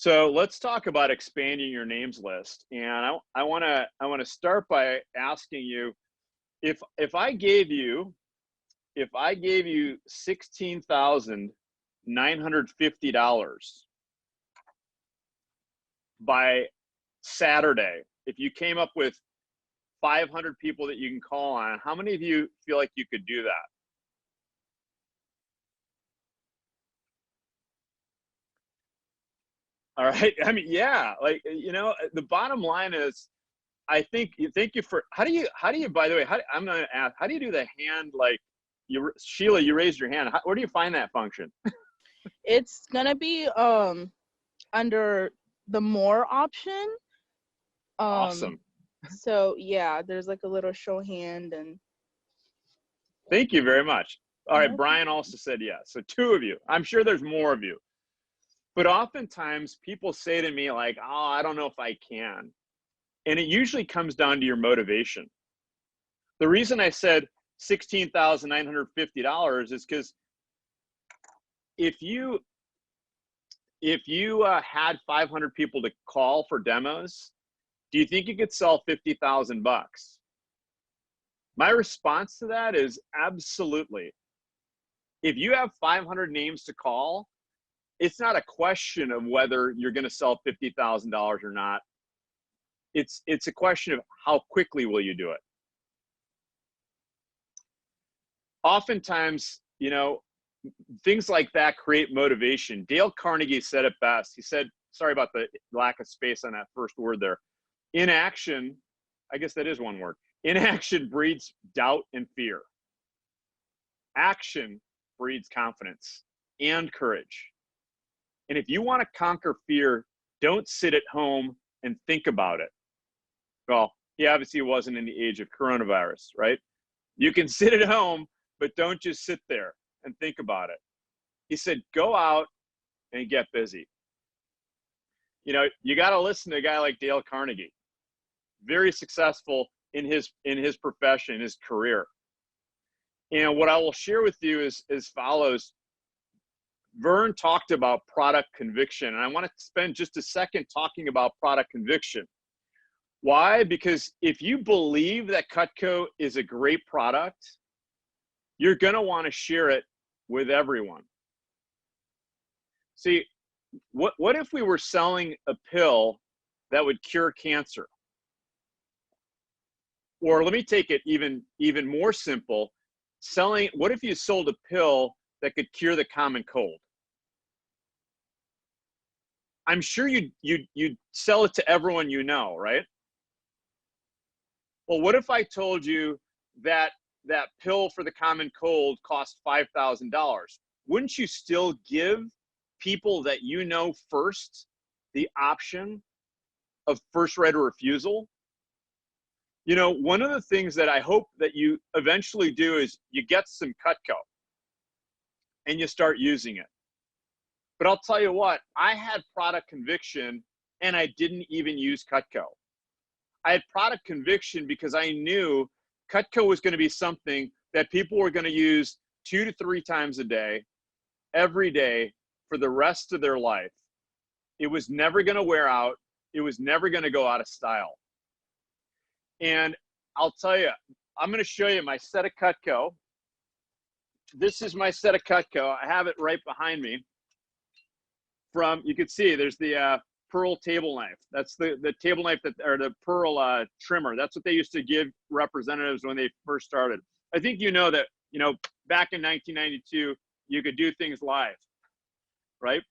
So let's talk about expanding your names list. And I want to start by asking you if I gave you $16,950 by Saturday, if you came up with 500 people that you can call on, how many of you feel like you could do that? All right. I mean, yeah, like, the bottom line is, thank you for, how do you, by the way, I'm going to ask, how do you do the hand? Like Sheila, you raised your hand. Where do you find that function? It's gonna be under the more option. Um Awesome. so yeah, there's like a little show hand and Thank you very much. All right. no Brian problem. also said yes. So two of you. I'm sure there's more of you. But oftentimes people say to me, like, oh, I don't know if I can. And it usually comes down to your motivation. The reason I said $16,950 is because if you had 500 people to call for demos, do you think you could sell 50,000 bucks? My response to that is absolutely. If you have 500 names to call, it's not a question of whether you're going to sell $50,000 or not. It's a question of how quickly will you do it. Oftentimes, things like that create motivation. Dale Carnegie said it best. He said, sorry about the lack of space on that first word there. Inaction, I guess that is one word. Inaction breeds doubt and fear. Action breeds confidence and courage. And if you want to conquer fear, don't sit at home and think about it. Well, he obviously wasn't in the age of coronavirus, right? You can sit at home, but don't just sit there and think about it. He said, go out and get busy. You got to listen to a guy like Dale Carnegie, very successful in his profession, his career. And what I will share with you is as follows. Vern talked about product conviction, and I want to spend just a second talking about product conviction. Why? Because if you believe that Cutco is a great product, you're going to want to share it with everyone. See, what if we were selling a pill that would cure cancer? Or let me take it even more simple. What if you sold a pill that could cure the common cold? I'm sure you'd sell it to everyone you know, right? Well, what if I told you that that pill for the common cold cost $5,000? Wouldn't you still give people that you know first the option of first right of refusal? One of the things that I hope that you eventually do is you get some Cutco and you start using it. But I'll tell you what, I had product conviction and I didn't even use Cutco. I had product conviction because I knew Cutco was going to be something that people were going to use 2 to 3 times a day, every day, for the rest of their life. It was never going to wear out. It was never going to go out of style. And I'll tell you, I'm going to show you my set of Cutco. This is my set of Cutco. I have it right behind me. You can see there's the pearl table knife. That's the table knife or the pearl trimmer. That's what they used to give representatives when they first started. I think that, back in 1992, you could do things live, right?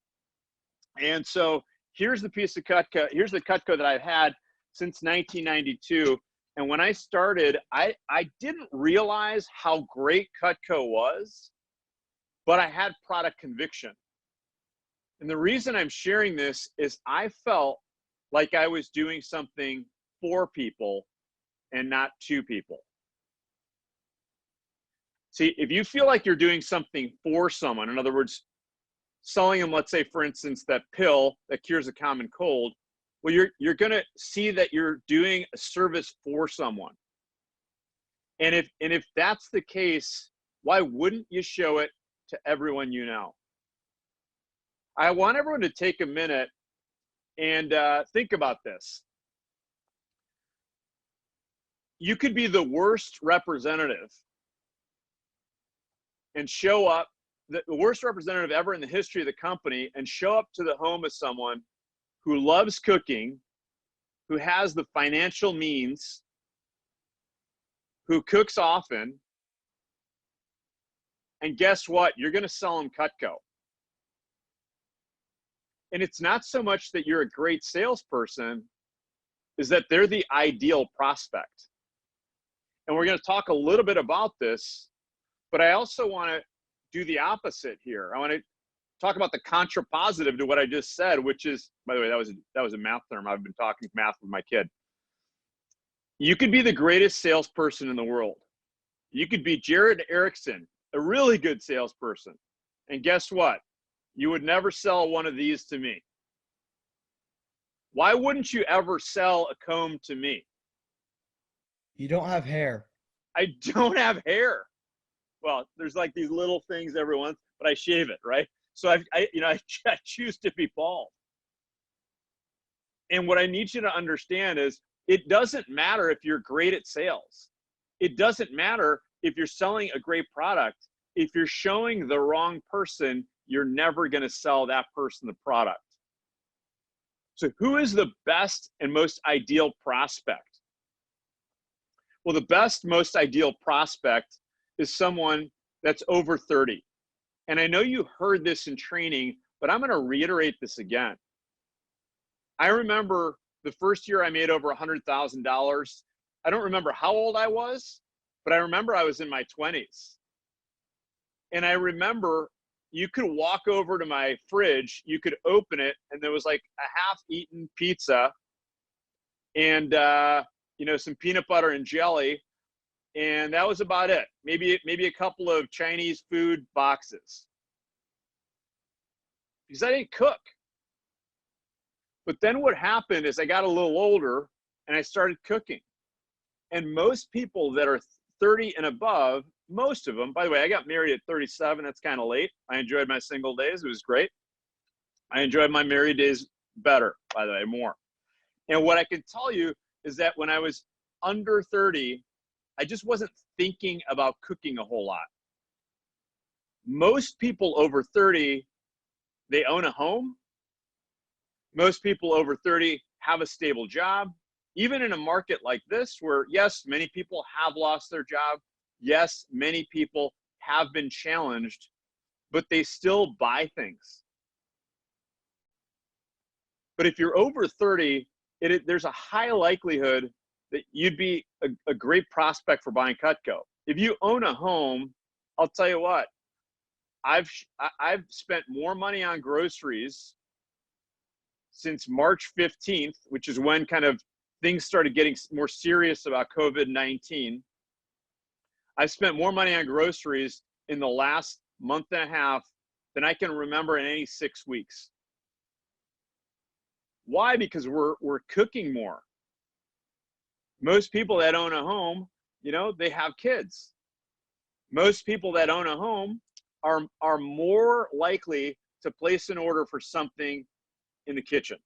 And so here's the piece of Cutco. Here's the Cutco that I've had since 1992. And when I started, I didn't realize how great Cutco was, but I had product conviction. And the reason I'm sharing this is I felt like I was doing something for people and not to people. See, if you feel like you're doing something for someone, in other words, selling them, let's say, for instance, that pill that cures a common cold, well, you're going to see that you're doing a service for someone. And if that's the case, why wouldn't you show it to everyone you know? I want everyone to take a minute And think about this. You could be the worst representative and show up, the worst representative ever in the history of the company, and show up to the home of someone who loves cooking, who has the financial means, who cooks often, and guess what? You're going to sell them Cutco. And it's not so much that you're a great salesperson, is that they're the ideal prospect. And we're going to talk a little bit about this, but I also want to do the opposite here. I want to talk about the contrapositive to what I just said, which is, by the way, that was a math term. I've been talking math with my kid. You could be the greatest salesperson in the world. You could be Jared Erickson, a really good salesperson. And guess what? You would never sell one of these to me. Why wouldn't you ever sell a comb to me? You don't have hair. I don't have hair. Well, there's like these little things every once, but I shave it, right? So I choose to be bald. And what I need you to understand is it doesn't matter if you're great at sales. It doesn't matter if you're selling a great product. If you're showing the wrong person, you're never going to sell that person the product. So who is the best and most ideal prospect? Well, the best, most ideal prospect is someone that's over 30. And I know you heard this in training, but I'm going to reiterate this again. I remember the first year I made over $100,000. I don't remember how old I was, but I remember I was in my 20s. And I remember you could walk over to my fridge, you could open it, and there was like a half-eaten pizza and some peanut butter and jelly, and that was about it. Maybe a couple of Chinese food boxes, because I didn't cook. But then what happened is I got a little older and I started cooking. And most people that are 30 and above, most of them, by the way, I got married at 37. That's kind of late. I enjoyed my single days. It was great. I enjoyed my married days better, by the way, more. And what I can tell you is that when I was under 30, I just wasn't thinking about cooking a whole lot. Most people over 30, they own a home. Most people over 30 have a stable job. Even in a market like this, where yes, many people have lost their job. Yes, many people have been challenged, but they still buy things. But if you're over 30, there's a high likelihood that you'd be a great prospect for buying Cutco. If you own a home, I'll tell you what, I've spent more money on groceries since March 15th, which is when kind of things started getting more serious about COVID-19. I've spent more money on groceries in the last month and a half than I can remember in any 6 weeks. Why? Because we're cooking more. Most people that own a home, they have kids. Most people that own a home are more likely to place an order for something in the kitchen.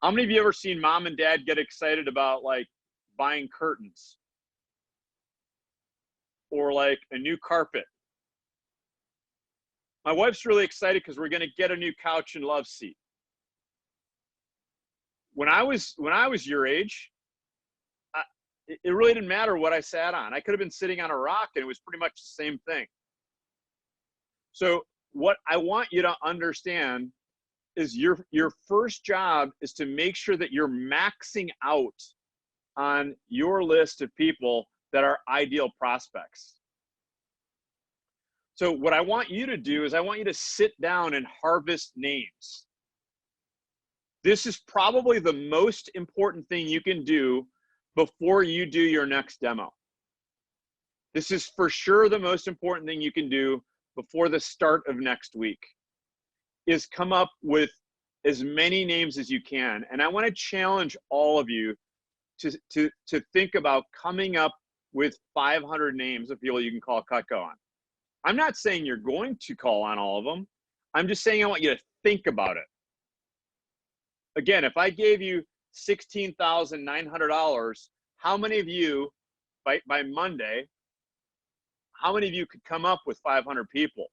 How many of you ever seen mom and dad get excited about like buying curtains or like a new carpet? My wife's really excited because we're going to get a new couch and love seat. When I was your age, it really didn't matter what I sat on. I could have been sitting on a rock and it was pretty much the same thing. So what I want you to understand is your first job is to make sure that you're maxing out on your list of people that are ideal prospects. So what I want you to do is I want you to sit down and harvest names. This is probably the most important thing you can do before you do your next demo. This is for sure the most important thing you can do before the start of next week, is come up with as many names as you can. And I want to challenge all of you to think about coming up with 500 names of people you can call Cutco on. I'm not saying you're going to call on all of them. I'm just saying I want you to think about it. Again, if I gave you $16,900, how many of you, by Monday, how many of you could come up with 500 people?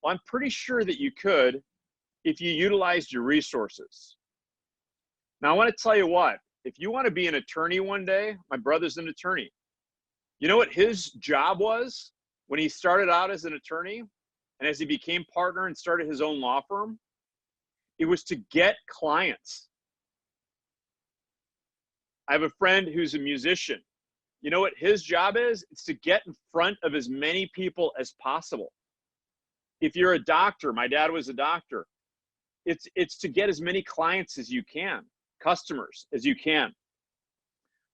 Well, I'm pretty sure that you could if you utilized your resources. Now, I want to tell you what, if you want to be an attorney one day, my brother's an attorney. You know what his job was when he started out as an attorney and as he became partner and started his own law firm? It was to get clients. I have a friend who's a musician. You know what his job is? It's to get in front of as many people as possible. If you're a doctor, my dad was a doctor, it's to get as many clients as you can, customers as you can.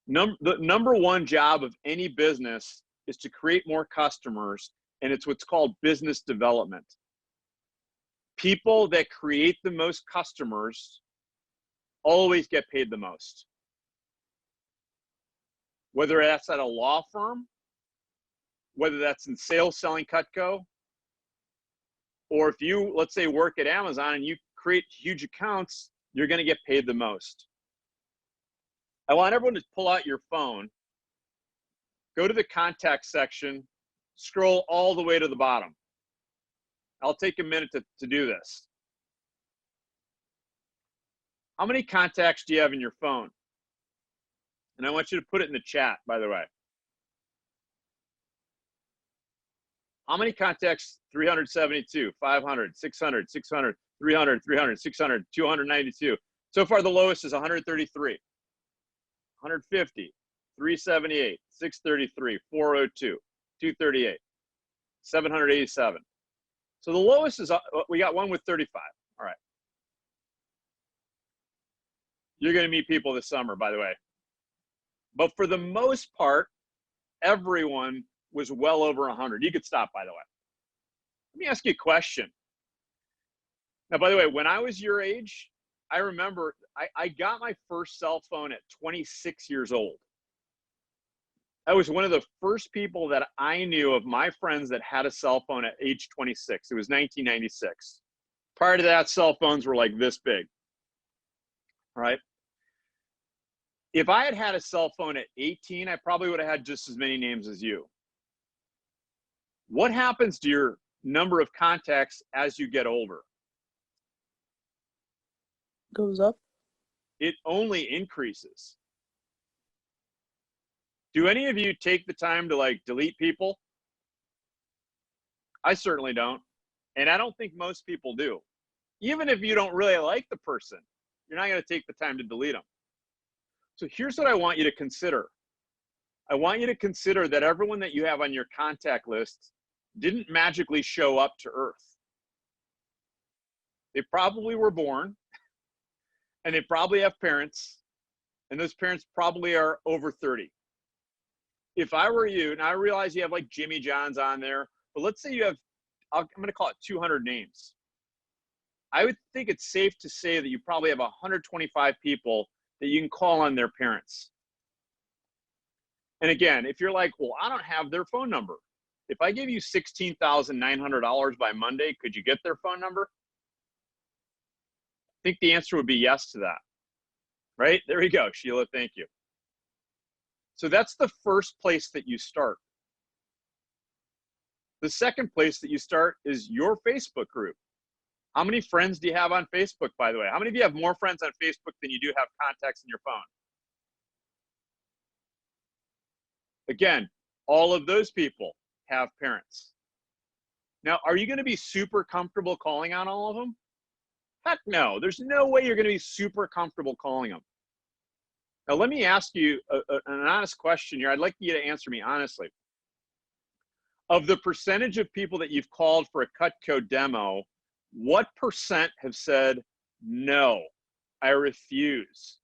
The number one job of any business is to create more customers, and it's what's called business development. People that create the most customers always get paid the most. Whether that's at a law firm, whether that's in sales, selling Cutco, or if you, let's say, work at Amazon and you create huge accounts, you're going to get paid the most. I want everyone to pull out your phone, go to the contact section, scroll all the way to the bottom. I'll take a minute to do this. How many contacts do you have in your phone? And I want you to put it in the chat, by the way. How many contacts? 372, 500, 600, 600, 300, 300, 600, 292. So far, the lowest is 133, 150, 378, 633, 402, 238, 787. So the lowest is, we got one with 35. All right. You're going to meet people this summer, by the way. But for the most part, everyone was well over 100. You could stop, by the way. Let me ask you a question. Now, by the way, when I was your age, I remember I got my first cell phone at 26 years old. I was one of the first people that I knew of my friends that had a cell phone at age 26. It was 1996. Prior to that, cell phones were like this big, right? If I had had a cell phone at 18, I probably would have had just as many names as you. What happens to your number of contacts as you get older? Goes up. It only increases. Do any of you take the time to like delete people? I certainly don't. And I don't think most people do. Even if you don't really like the person, you're not going to take the time to delete them. So here's what I want you to consider. I want you to consider that everyone that you have on your contact list didn't magically show up to Earth. They probably were born, and they probably have parents, and those parents probably are over 30. If I were you, and I realize you have like Jimmy John's on there, but let's say you have, I'm going to call it 200 names. I would think it's safe to say that you probably have 125 people that you can call on their parents. And again, if you're like, well, I don't have their phone number. If I gave you $16,900 by Monday, could you get their phone number? I think the answer would be yes to that. Right? There you go, Sheila. Thank you. So that's the first place that you start. The second place that you start is your Facebook group. How many friends do you have on Facebook, by the way? How many of you have more friends on Facebook than you do have contacts in your phone? Again, all of those people have parents. Now, are you going to be super comfortable calling on all of them? Heck no. There's no way you're going to be super comfortable calling them. Now, let me ask you an honest question here. I'd like you to answer me honestly. Of the percentage of people that you've called for a Cutco demo, what percent have said, no, I refuse?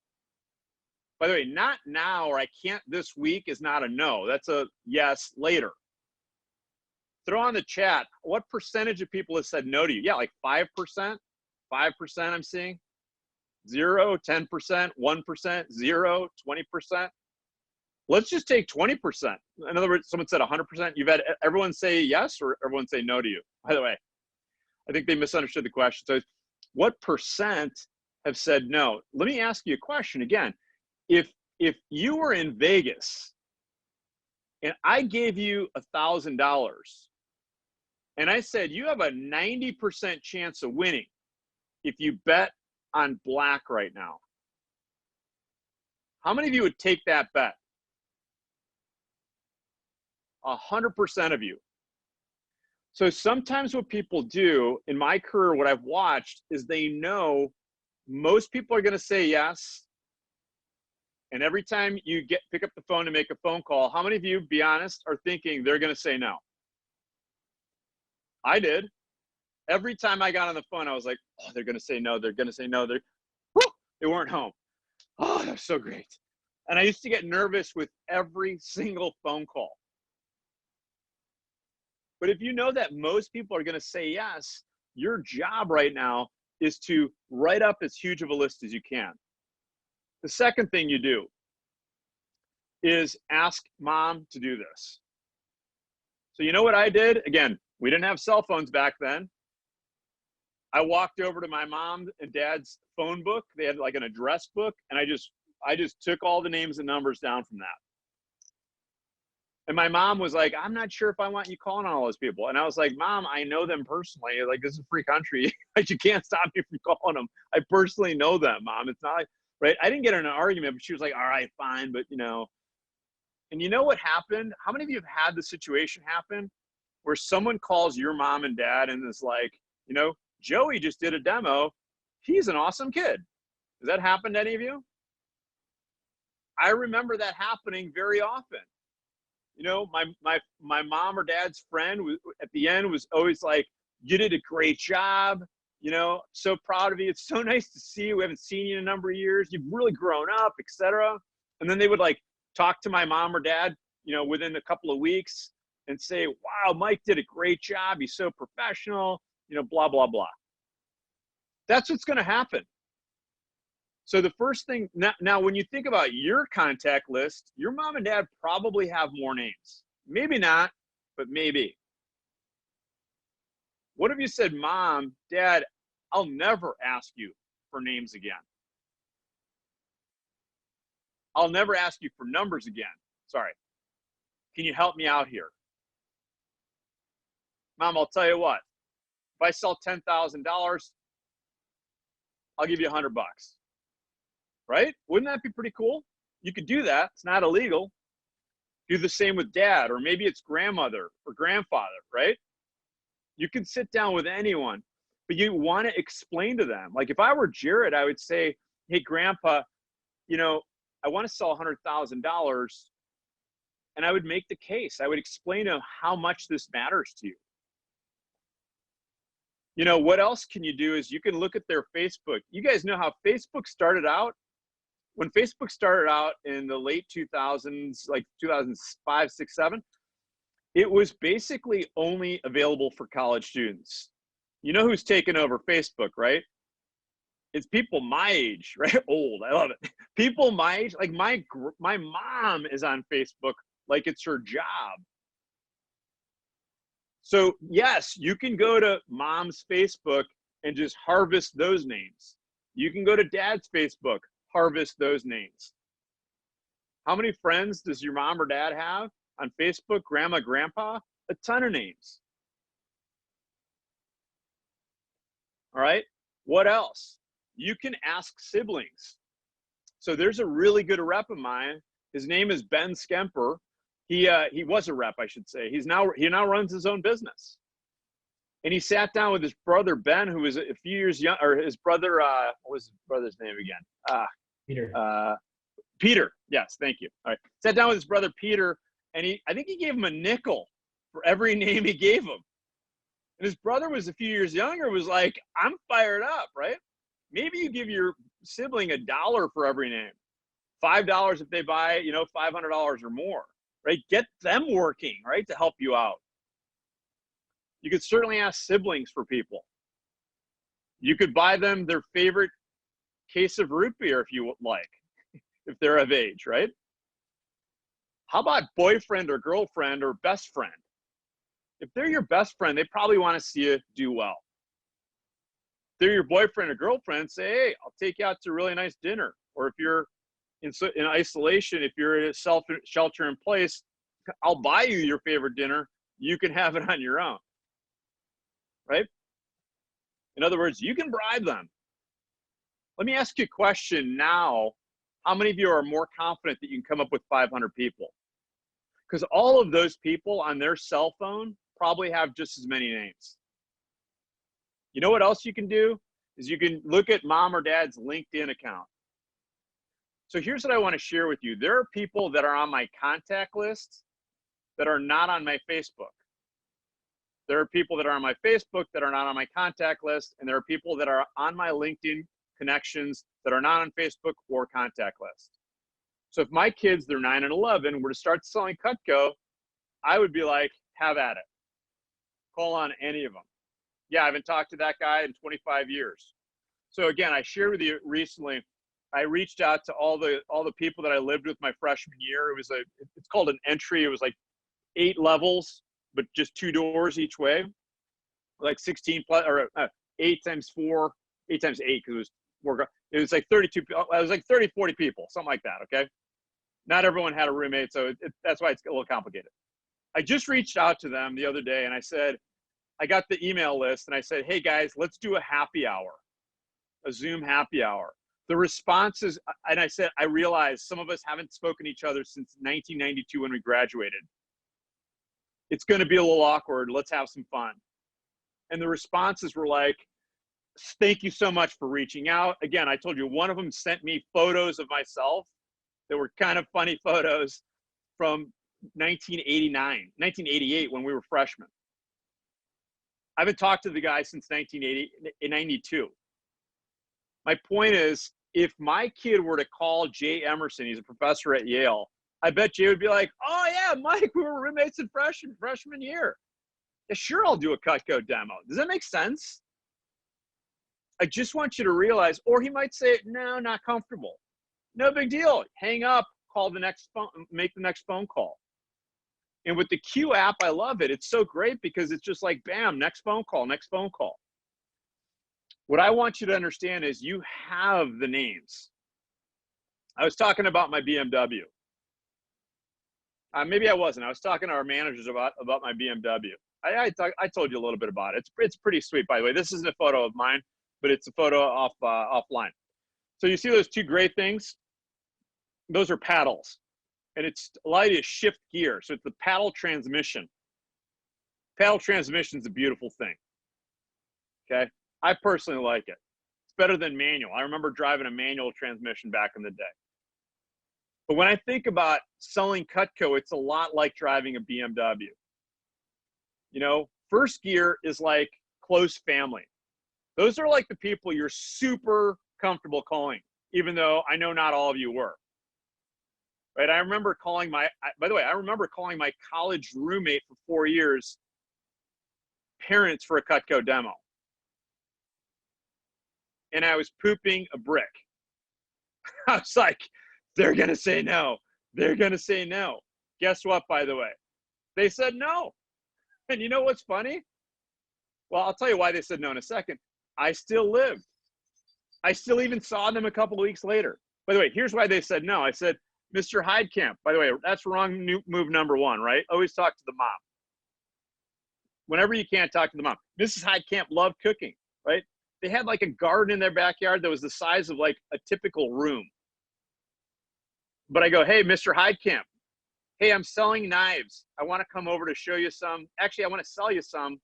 By the way, not now or I can't this week is not a no. That's a yes later. Throw on the chat, what percentage of people have said no to you? Yeah, like 5%? 5% I'm seeing. 0, 10%, 1%, 0, 20%. Let's just take 20%. In other words, someone said 100%. You've had everyone say yes or everyone say no to you? By the way, I think they misunderstood the question. So what percent have said no. Let me ask you a question again. If you were in Vegas and I gave you $1,000 and I said you have a 90% chance of winning if you bet on black right now, how many of you would take that bet? 100% of you. So sometimes what people do in my career, what I've watched is they know most people are going to say yes. And every time you pick up the phone to make a phone call, how many of you, be honest, are thinking they're going to say no? I did. Every time I got on the phone, I was like, oh, they're going to say no. They're going to say no. They weren't home. Oh, that's so great. And I used to get nervous with every single phone call. But if you know that most people are going to say yes, your job right now is to write up as huge of a list as you can. The second thing you do is ask mom to do this. So you know what I did? Again, we didn't have cell phones back then. I walked over to my mom and dad's phone book. They had like an address book, and I just took all the names and numbers down from that. And my mom was like, I'm not sure if I want you calling on all those people. And I was like, Mom, I know them personally. Like, this is a free country. Like, you can't stop me from calling them. I personally know them, Mom. It's not like, right? I didn't get in an argument, but she was like, all right, fine. But, you know, and you know what happened? How many of you have had the situation happen where someone calls your mom and dad and is like, you know, Joey just did a demo. He's an awesome kid. Has that happened to any of you? I remember that happening very often. You know, my mom or dad's friend at the end was always like, you did a great job. You know, so proud of you. It's so nice to see you. We haven't seen you in a number of years. You've really grown up, etc. And then they would like talk to my mom or dad, you know, within a couple of weeks and say, wow, Mike did a great job. He's so professional, you know, blah, blah, blah. That's what's going to happen. So the first thing, now when you think about your contact list, your mom and dad probably have more names. Maybe not, but maybe. What if you said, Mom, Dad, I'll never ask you for names again. I'll never ask you for numbers again. Sorry. Can you help me out here? Mom, I'll tell you what. If I sell $10,000, I'll give you $100. Right? Wouldn't that be pretty cool? You could do that. It's not illegal. Do the same with dad, or maybe it's grandmother or grandfather, right? You can sit down with anyone, but you want to explain to them. Like if I were Jared, I would say, hey, Grandpa, you know, I want to sell $100,000. And I would make the case. I would explain to him how much this matters to you. You know, what else can you do is you can look at their Facebook. You guys know how Facebook started out? When Facebook started out in the late 2000s, like 2005, 6, 7, it was basically only available for college students. You know who's taken over Facebook, right? It's people my age, right? Old, I love it. People my age, like my mom is on Facebook like it's her job. So yes, you can go to mom's Facebook and just harvest those names. You can go to dad's Facebook, harvest those names. How many friends does your mom or dad have on Facebook? Grandma, grandpa? A ton of names. All right. What else? You can ask siblings. So there's a really good rep of mine. His name is Ben Skemper. He was a rep, I should say. He now runs his own business. And he sat down with his brother Ben, who was a few years young, or his brother. What was his brother's name again? Peter. Peter. Yes, thank you. All right. Sat down with his brother Peter, and I think he gave him a nickel for every name he gave him. And his brother was a few years younger, was like, I'm fired up, right? Maybe you give your sibling $1 for every name, $5 if they buy, you know, $500 or more, right? Get them working, right, to help you out. You could certainly ask siblings for people. You could buy them their favorite case of root beer if you would like, if they're of age, right? How about boyfriend or girlfriend or best friend? If they're your best friend, they probably want to see you do well. they're your boyfriend or girlfriend, say, hey, I'll take you out to a really nice dinner. Or if you're in isolation, if you're in a shelter in place, I'll buy you your favorite dinner. You can have it on your own, right? In other words, you can bribe them. Let me ask you a question now. How many of you are more confident that you can come up with 500 people? Because all of those people on their cell phone probably have just as many names. You know what else you can do? Is you can look at mom or dad's LinkedIn account. So here's what I want to share with you. There are people that are on my contact list that are not on my Facebook. There are people that are on my Facebook that are not on my contact list, and there are people that are on my LinkedIn connections that are not on Facebook or contact list. So if my kids, they're 9 and 11, were to start selling Cutco, I would be like, have at it. Call on any of them. Yeah, I haven't talked to that guy in 25 years. So again, I shared with you recently, I reached out to all the people that I lived with my freshman year. It's called an entry. It was like 8 levels, but just 2 doors each way, like 16 plus, or 8 times 4, 8 times 8, because it was like 32, it was like 30, 40 people, something like that, okay? Not everyone had a roommate, so that's why it's a little complicated. I just reached out to them the other day, and I said, I got the email list, and I said, hey guys, let's do a happy hour, a Zoom happy hour. The responses, and I said, I realized some of us haven't spoken to each other since 1992 when we graduated. It's going to be a little awkward. Let's have some fun. And the responses were like, thank you so much for reaching out. Again, I told you, one of them sent me photos of myself that were kind of funny photos from 1988 when we were freshmen. I haven't talked to the guy since 1992. My point is, if my kid were to call Jay Emerson, he's a professor at Yale, I bet Jay would be like, oh yeah, Mike, we were roommates in freshman year. Yeah, sure, I'll do a Cutco demo. Does that make sense? I just want you to realize, or he might say, no, not comfortable. No big deal. Hang up, call the next phone, make the next phone call. And with the Q app, I love it. It's so great because it's just like, bam, next phone call, next phone call. What I want you to understand is you have the names. I was talking about my BMW. Maybe I wasn't. I was talking to our managers about my BMW. I told you a little bit about it. It's pretty sweet, by the way. This isn't a photo of mine, but it's a photo offline. So you see those 2 gray things? Those are paddles. And it's allow you to shift gear. So it's the paddle transmission. Paddle transmission is a beautiful thing. Okay? I personally like it. It's better than manual. I remember driving a manual transmission back in the day. But when I think about selling Cutco, it's a lot like driving a BMW. You know, first gear is like close family. Those are like the people you're super comfortable calling, even though I know not all of you were. Right? I remember calling by the way, I remember calling my college roommate for 4 years, parents for a Cutco demo. And I was pooping a brick. I was like, they're going to say no. They're going to say no. Guess what, by the way? They said no. And you know what's funny? Well, I'll tell you why they said no in a second. I still lived. I still even saw them a couple of weeks later. By the way, here's why they said no. I said, Mr. Heidkamp, by the way, that's wrong move number 1, right? Always talk to the mom. Whenever you can't, talk to the mom. Mrs. Heidkamp loved cooking, right? They had like a garden in their backyard that was the size of like a typical room. But I go, hey, Mr. Heidkamp, hey, I'm selling knives. I want to come over to show you some. Actually, I want to sell you some.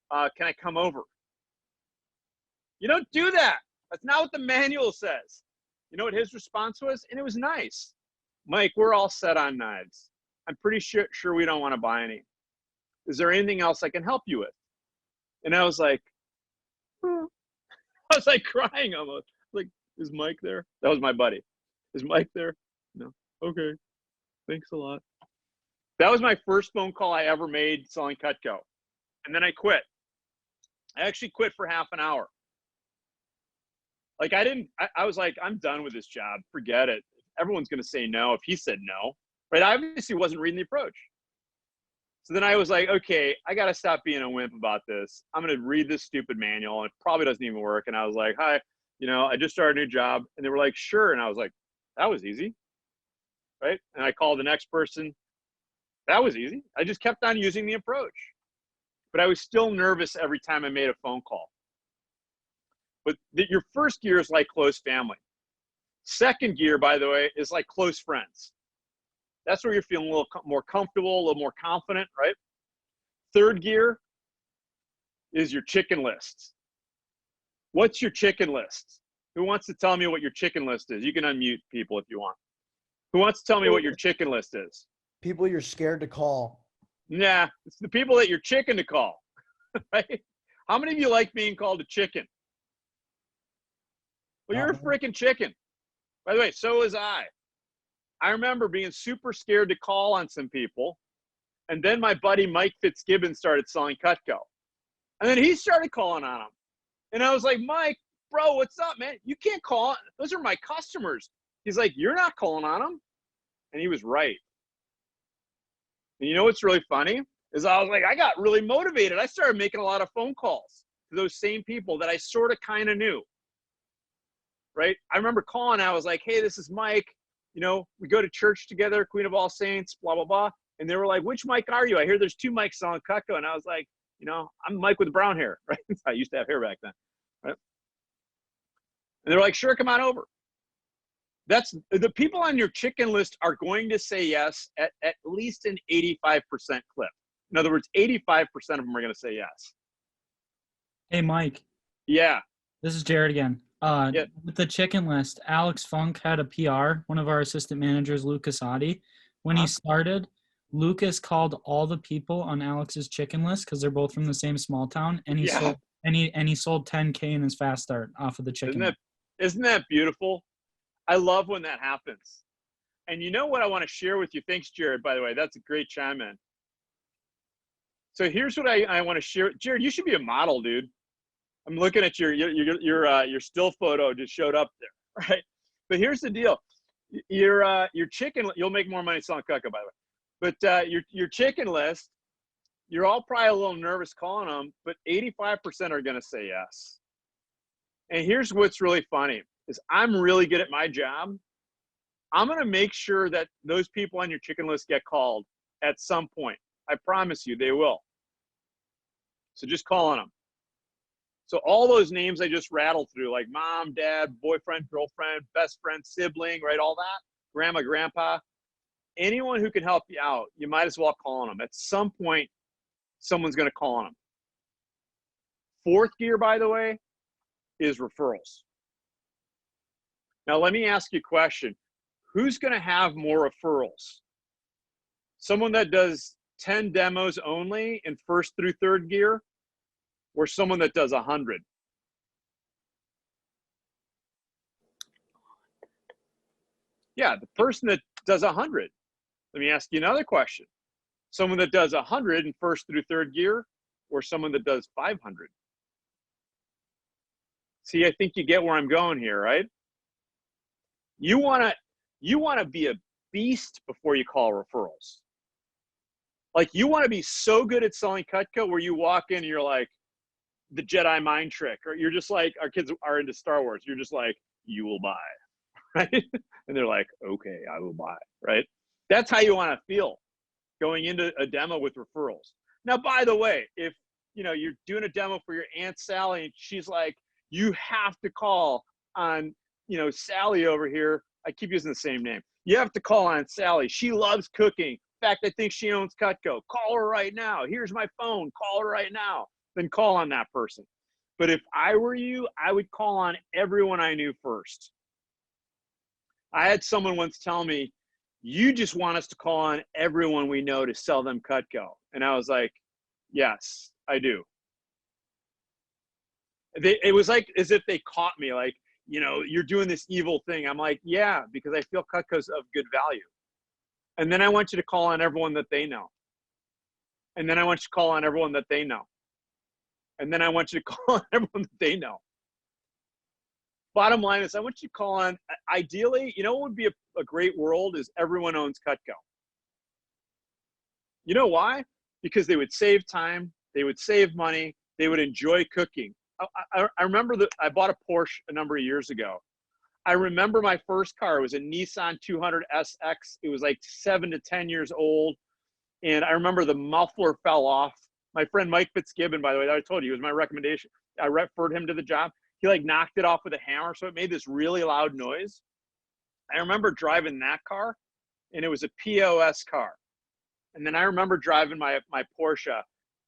Can I come over? You don't do that. That's not what the manual says. You know what his response was? And it was nice. Mike, we're all set on knives. I'm pretty sure we don't want to buy any. Is there anything else I can help you with? And I was like, I was like crying almost. Like, is Mike there? That was my buddy. Is Mike there? No. Okay. Thanks a lot. That was my first phone call I ever made selling Cutco. And then I quit. I actually quit for half an hour. Like I was like, I'm done with this job. Forget it. Everyone's going to say no if he said no, right? I obviously wasn't reading the approach. So then I was like, okay, I got to stop being a wimp about this. I'm going to read this stupid manual, and it probably doesn't even work. And I was like, hi, I just started a new job. And they were like, sure. And I was like, that was easy. Right. And I called the next person. That was easy. I just kept on using the approach. But I was still nervous every time I made a phone call. But your first gear is like close family. Second gear, by the way, is like close friends. That's where you're feeling a little more comfortable, a little more confident, right? Third gear is your chicken list. What's your chicken list? Who wants to tell me what your chicken list is? You can unmute people if you want. Who wants to tell me what your chicken list is? People you're scared to call. Nah, it's the people that you're chicken to call, right? How many of you like being called a chicken? Well, you're a freaking chicken. By the way, so was I. I remember being super scared to call on some people. And then my buddy Mike Fitzgibbon started selling Cutco. And then he started calling on them. And I was like, Mike, bro, what's up, man? You can't call. Those are my customers. He's like, you're not calling on them. And he was right. And you know what's really funny? Is I was like, I got really motivated. I started making a lot of phone calls to those same people that I sort of kind of knew. Right? I remember calling. I was like, hey, this is Mike. We go to church together, Queen of All Saints, blah, blah, blah. And they were like, which Mike are you? I hear there's 2 Mikes selling Cutco. And I was like, I'm Mike with brown hair, right? I used to have hair back then, right? And they're like, sure, come on over. That's the people on your chicken list are going to say yes at least an 85% clip. In other words, 85% of them are going to say yes. Hey, Mike. Yeah. This is Jared again. Yeah. With the chicken list, Alex Funk had a PR, one of our assistant managers, Lucas Adi. When he started, Lucas called all the people on Alex's chicken list because they're both from the same small town, and he sold he sold 10K in his fast start off of the chicken. Isn't that beautiful? I love when that happens. And you know what I want to share with you? Thanks, Jared, by the way. That's a great chime in. So here's what I want to share. Jared, you should be a model, dude. I'm looking at your still photo just showed up there, right? But here's the deal. Your chicken, you'll make more money selling Cutco, by the way. But your chicken list, you're all probably a little nervous calling them, but 85% are going to say yes. And here's what's really funny is I'm really good at my job. I'm going to make sure that those people on your chicken list get called at some point. I promise you they will. So just call on them. So all those names I just rattled through, like mom, dad, boyfriend, girlfriend, best friend, sibling, right? All that, grandma, grandpa, anyone who can help you out, you might as well call on them. At some point, someone's going to call on them. Fourth gear, by the way, is referrals. Now, let me ask you a question. Who's going to have more referrals? Someone that does 10 demos only in first through third gear, or someone that does 100? Yeah, the person that does 100. Let me ask you another question. Someone that does 100 in first through third gear, or someone that does 500? See, I think you get where I'm going here, right? You want to be a beast before you call referrals. Like, you want to be so good at selling Cutco where you walk in and you're like, the Jedi mind trick, or you're just like, our kids are into Star Wars. You're just like, you will buy, right? And they're like, okay, I will buy, right? That's how you want to feel going into a demo with referrals. Now, by the way, if you're doing a demo for your Aunt Sally and she's like, you have to call on, Sally over here. I keep using the same name. You have to call on Sally. She loves cooking. In fact, I think she owns Cutco. Call her right now. Here's my phone. Call her right now. Then call on that person. But if I were you, I would call on everyone I knew first. I had someone once tell me, you just want us to call on everyone we know to sell them Cutco. And I was like, yes, I do. It was like as if they caught me, like, you're doing this evil thing. I'm like, yeah, because I feel Cutco's of good value. And then I want you to call on everyone that they know. And then I want you to call on everyone that they know. And then I want you to call on everyone that they know. Bottom line is I want you to call on, ideally, what would be a great world is everyone owns Cutco. You know why? because they would save time, they would save money, they would enjoy cooking. I remember that I bought a Porsche a number of years ago. I remember my first car. It was a Nissan 200 SX. It was like 7 to 10 years old. And I remember the muffler fell off. My friend Mike Fitzgibbon, by the way, that I told you, he was my recommendation. I referred him to the job. He like knocked it off with a hammer, so it made this really loud noise. I remember driving that car, and it was a POS car. And then I remember driving my Porsche.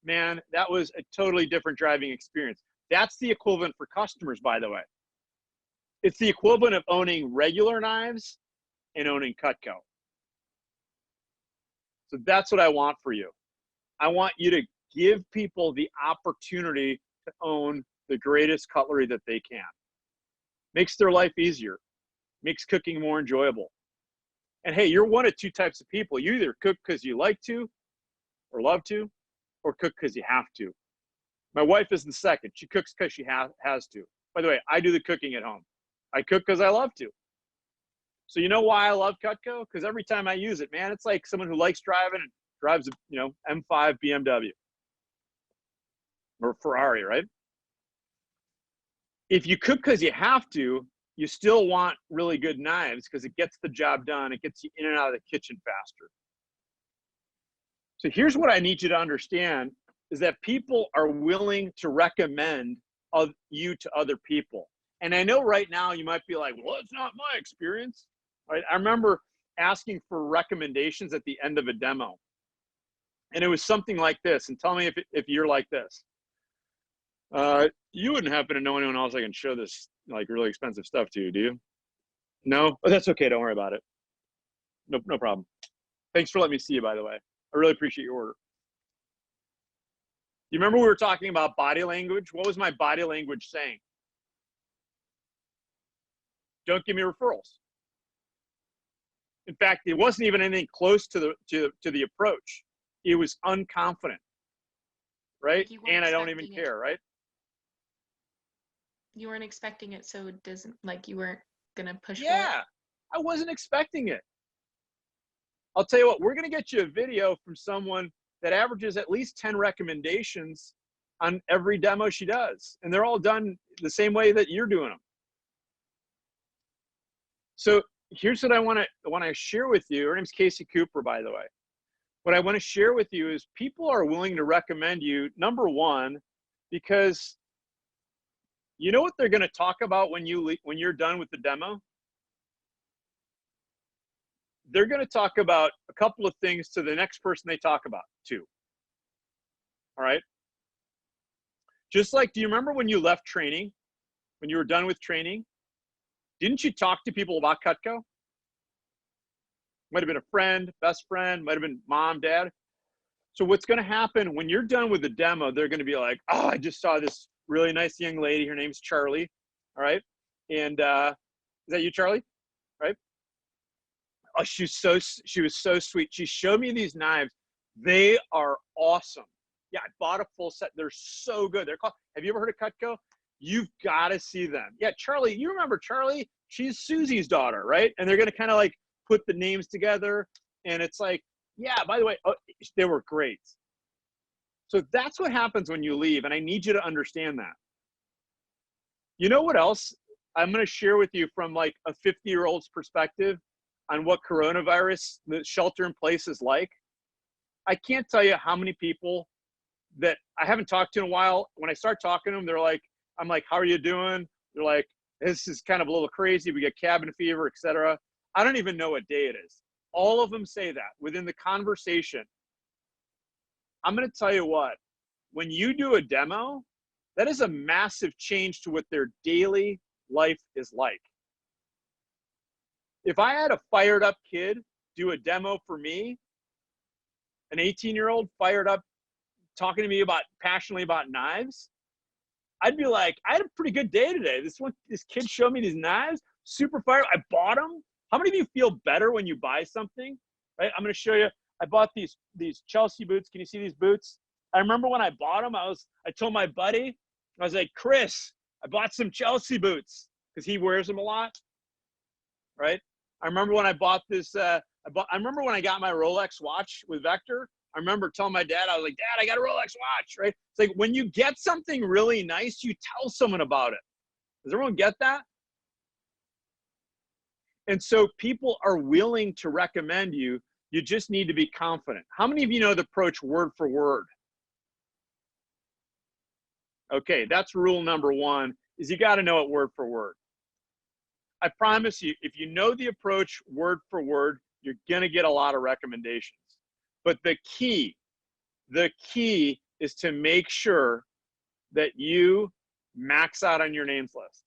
Man, that was a totally different driving experience. That's the equivalent for customers, by the way. It's the equivalent of owning regular knives and owning Cutco. So that's what I want for you. I want you to give people the opportunity to own the greatest cutlery that they can. Makes their life easier, makes cooking more enjoyable. And hey, you're one of two types of people. You either cook because you like to or love to, or cook because you have to. My wife is the second. She cooks because she has to. By the way, I do the cooking at home. I cook because I love to. So you know why I love Cutco? Because every time I use it, man, it's like someone who likes driving and drives a M5 BMW or Ferrari, right? If you cook because you have to, you still want really good knives because it gets the job done. It gets you in and out of the kitchen faster. So here's what I need you to understand is that people are willing to recommend you to other people. And I know right now you might be like, well, it's not my experience. Right? I remember asking for recommendations at the end of a demo. And it was something like this. And tell me if you're like this. You wouldn't happen to know anyone else I can show this like really expensive stuff to, do you? No? Oh, that's okay. Don't worry about it. No problem. Thanks for letting me see you, by the way. I really appreciate your order. You remember we were talking about body language? What was my body language saying? Don't give me referrals. In fact, it wasn't even anything close to the approach. It was unconfident, right? And I don't even care, right? You weren't expecting it, so it doesn't, like, you weren't gonna push for it. Yeah, I wasn't expecting it. I'll tell you what, we're gonna get you a video from someone that averages at least 10 recommendations on every demo she does. And they're all done the same way that you're doing them. So here's what I wanna share with you. Her name's Casey Cooper, by the way. What I wanna share with you is people are willing to recommend you, number one, because you know what they're gonna talk about when you're done with the demo? They're going to talk about a couple of things to the next person they talk about too. All right. Just like, do you remember when you left training, when you were done with training, didn't you talk to people about Cutco? Might have been a friend, best friend, might have been mom, dad. So what's going to happen when you're done with the demo, they're going to be like, oh, I just saw this really nice young lady. Her name's Charlie. All right. And is that you, Charlie? Right. Oh, she was so sweet. She showed me these knives. They are awesome. Yeah, I bought a full set. They're so good. They're called, have you ever heard of Cutco? You've got to see them. Yeah, Charlie, you remember Charlie? She's Susie's daughter, right? And they're going to kind of like put the names together. And it's like, yeah, by the way, oh, they were great. So that's what happens when you leave. And I need you to understand that. You know what else I'm going to share with you from like a 50-year-old's perspective on what coronavirus, the shelter in place is like? I can't tell you how many people that I haven't talked to in a while. When I start talking to them, they're like, I'm like, how are you doing? They're like, this is kind of a little crazy. We get cabin fever, etc. I don't even know what day it is. All of them say that within the conversation. I'm going to tell you what, when you do a demo, that is a massive change to what their daily life is like. If I had a fired up kid do a demo for me, an 18-year-old fired up, talking to me passionately about knives, I'd be like, I had a pretty good day today. This kid showed me these knives, super fired. I bought them. How many of you feel better when you buy something? Right? I'm going to show you. I bought these Chelsea boots. Can you see these boots? I remember when I bought them, I told my buddy, I was like, Chris, I bought some Chelsea boots because he wears them a lot. Right? I remember when I bought this, I remember when I got my Rolex watch with Vector, I remember telling my dad, I was like, Dad, I got a Rolex watch, right? It's like when you get something really nice, you tell someone about it. Does everyone get that? And so people are willing to recommend you. You just need to be confident. How many of you know the approach word for word? Okay, that's rule number one, is you got to know it word for word. I promise you, if you know the approach word for word, you're going to get a lot of recommendations. But the key is to make sure that you max out on your names list.